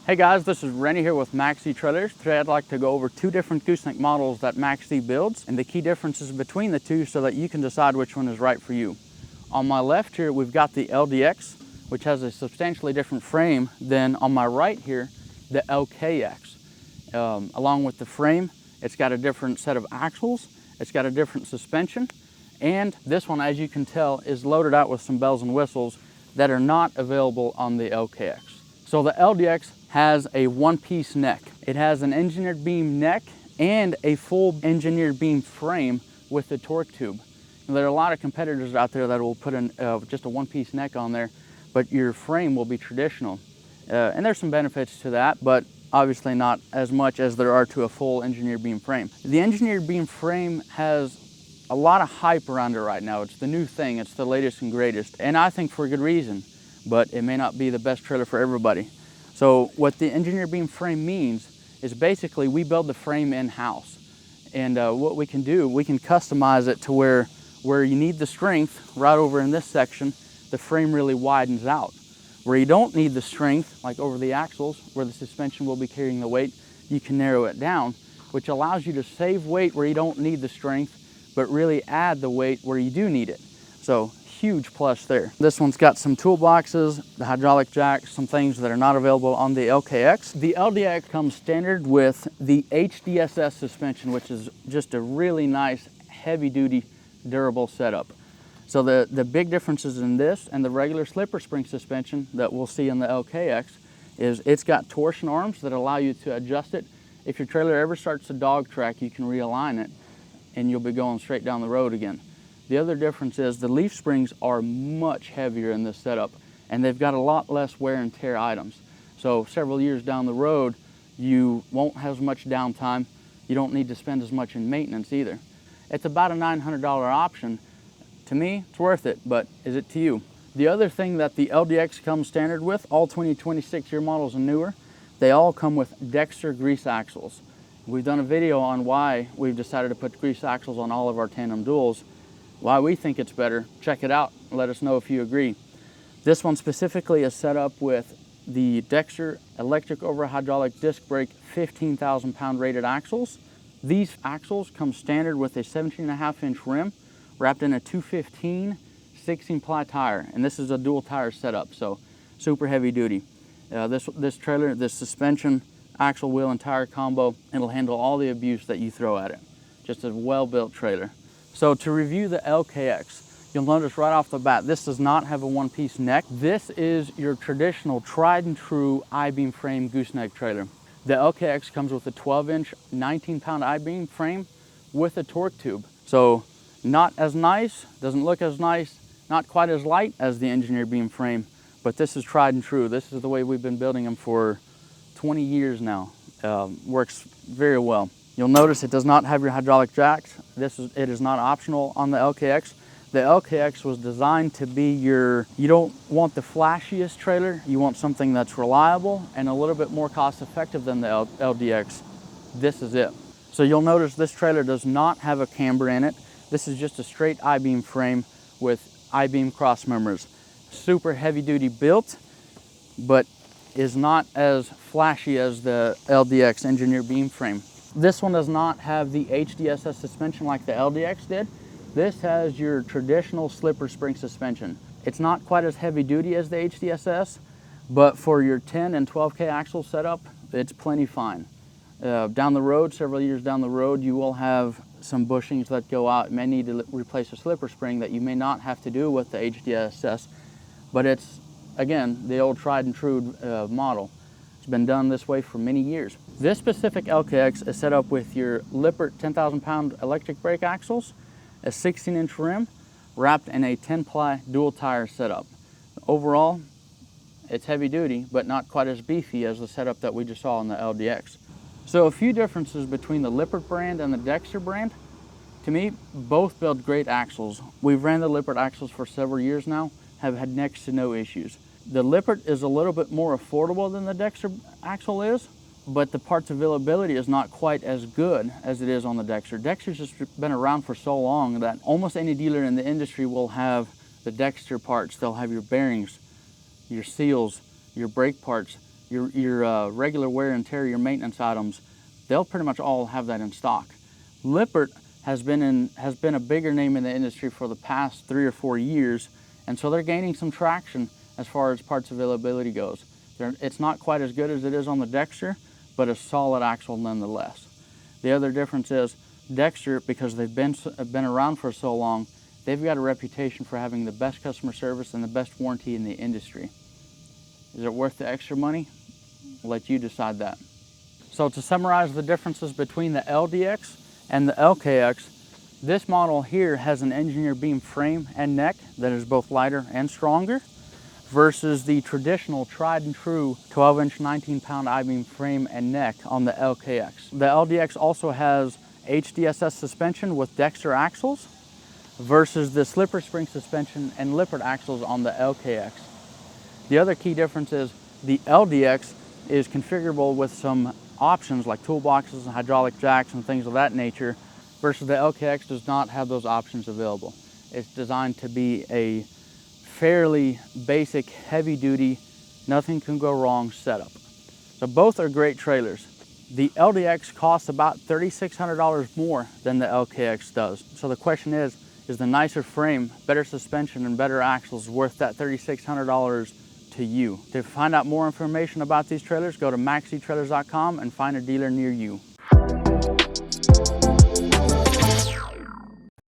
Hey guys, this is Rennie here with MAXX-D Trailers. Today I'd like to go over two different gooseneck models that MAXX-D builds and the key differences between the two so that you can decide which one is right for you. On my left here, we've got the LDX, which has a substantially different frame than on my right here, the LKX. Along with the frame, it's got a different set of axles, it's got a different suspension, and this one, as you can tell, is loaded out with some bells and whistles that are not available on the LKX. So the LDX has a one-piece neck. It has an engineered beam neck and a full engineered beam frame with the torque tube. Now, there are a lot of competitors out there that will put in just a one-piece neck on there, but your frame will be traditional. And there's some benefits to that, but obviously not as much as there are to a full engineered beam frame. The engineered beam frame has a lot of hype around it right now. It's the new thing, it's the latest and greatest, and I think for good reason, but it may not be the best trailer for everybody. So what the engineered beam frame means is basically we build the frame in-house. And what we can do, we can customize it to where you need the strength, right over in this section, the frame really widens out. Where you don't need the strength, like over the axles, where the suspension will be carrying the weight, you can narrow it down, which allows you to save weight where you don't need the strength, but really add the weight where you do need it. So huge plus there. This one's got some toolboxes, the hydraulic jacks, some things that are not available on the LKX. The LDX comes standard with the HDSS suspension, which is just a really nice, heavy-duty, durable setup. So the big differences in this and the regular slipper spring suspension that we'll see in the LKX is it's got torsion arms that allow you to adjust it. If your trailer ever starts to dog track, you can realign it and you'll be going straight down the road again. The other difference is the leaf springs are much heavier in this setup and they've got a lot less wear and tear items. So several years down the road, you won't have as much downtime. You don't need to spend as much in maintenance either. It's about a $900 option. To me, it's worth it, but is it to you? The other thing that the LDX comes standard with, all 2026 year models and newer, they all come with Dexter grease axles. We've done a video on why we've decided to put grease axles on all of our tandem duals. Why we think it's better, check it out and let us know if you agree. This one specifically is set up with the Dexter electric over hydraulic disc brake 15,000 pound rated axles. These axles come standard with a 17.5-inch rim wrapped in a 215 16 ply tire, and this is a dual tire setup, so super heavy duty. This trailer, this suspension, axle, wheel, and tire combo, it'll handle all the abuse that you throw at it. Just a well-built trailer. So to review the LKX, you'll notice right off the bat, this does not have a one-piece neck. This is your traditional tried and true I-beam frame gooseneck trailer. The LKX comes with a 12-inch, 19-pound I-beam frame with a torque tube. So not as nice, doesn't look as nice, not quite as light as the engineered beam frame, but this is tried and true. This is the way we've been building them for 20 years now. Works very well. You'll notice it does not have your hydraulic jacks. It is not optional on the LKX. The LKX was designed to be you don't want the flashiest trailer, you want something that's reliable and a little bit more cost effective than the LDX. This is it. So you'll notice this trailer does not have a camber in it. This is just a straight I-beam frame with I-beam cross members. Super heavy duty built, but is not as flashy as the LDX engineered beam frame. This one does not have the HDSS suspension like the LDX did. This has your traditional slipper spring suspension. It's not quite as heavy duty as the HDSS, but for your 10 and 12K axle setup, it's plenty fine. Down the road, several years down the road, you will have some bushings that go out. You may need to replace a slipper spring that you may not have to do with the HDSS, but it's, again, the old tried and true model. It's been done this way for many years. This specific LKX is set up with your Lippert 10,000 pound electric brake axles, a 16-inch rim, wrapped in a 10-ply dual tire setup. Overall, it's heavy duty, but not quite as beefy as the setup that we just saw on the LDX. So a few differences between the Lippert brand and the Dexter brand. To me, both build great axles. We've ran the Lippert axles for several years now, have had next to no issues. The Lippert is a little bit more affordable than the Dexter axle is, but the parts availability is not quite as good as it is on the Dexter. Dexter's just been around for so long that almost any dealer in the industry will have the Dexter parts. They'll have your bearings, your seals, your brake parts. your regular wear and tear, your maintenance items, they'll pretty much all have that in stock. Lippert has been a bigger name in the industry for the past 3 or 4 years, and so they're gaining some traction as far as parts availability goes. It's not quite as good as it is on the Dexter, but a solid axle nonetheless. The other difference is Dexter, because they've been around for so long, they've got a reputation for having the best customer service and the best warranty in the industry. Is it worth the extra money? I'll let you decide that. So to summarize the differences between the LDX and the LKX, this model here has an engineered beam frame and neck that is both lighter and stronger, versus the traditional tried and true 12-inch 19-pound I-beam frame and neck on the LKX. The LDX also has HDSS suspension with Dexter axles versus the slipper spring suspension and Lippert axles on the LKX. The other key difference is the LDX is configurable with some options like toolboxes and hydraulic jacks and things of that nature, versus the LKX does not have those options available. It's designed to be a fairly basic, heavy-duty, nothing can go wrong setup. So both are great trailers. The LDX costs about $3,600 more than the LKX does. So the question is the nicer frame, better suspension, and better axles worth that $3,600 to you? To find out more information about these trailers, go to MAXX-D trailers.com and find a dealer near you.